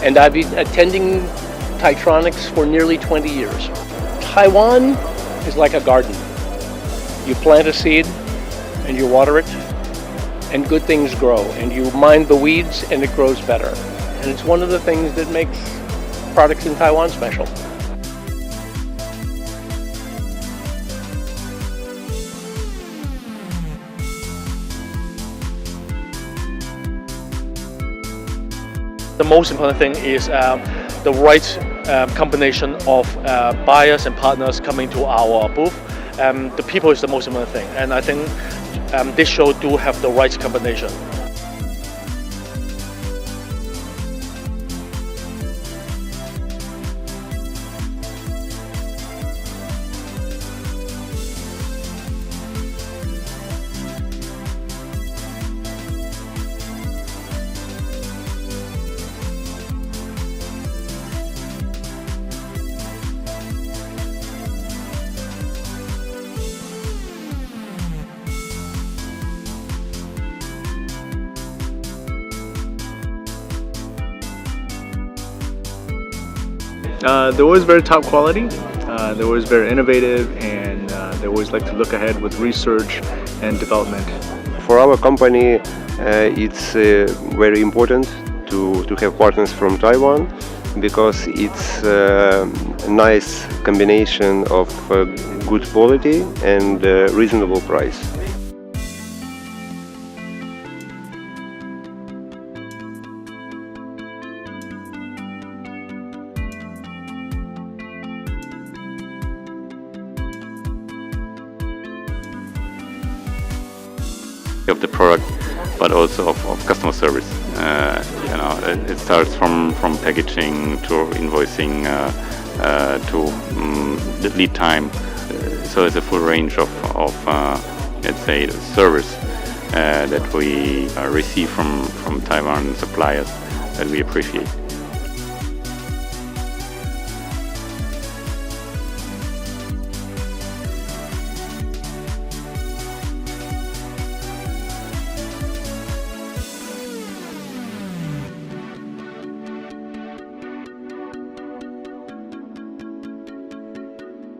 and I've been attending TAITRONICS for nearly 20 years. Taiwan is like a garden. You plant a seed and you water it, and good things grow, and you mind the weeds and it grows better. And it's one of the things that makes products in Taiwan special. The most important thing is the right combination of buyers and partners coming to our booth. The people is the most important thing, and I think this show do have the right combination. They're always very top quality, they're always very innovative, and they always like to look ahead with research and development. For our company, it's very important to have partners from Taiwan, because it's a nice combination of good quality and reasonable price. Of the product, but also of customer service. It starts from packaging to invoicing to the lead time. So it's a full range of let's say, service that we receive from Taiwan suppliers that we appreciate.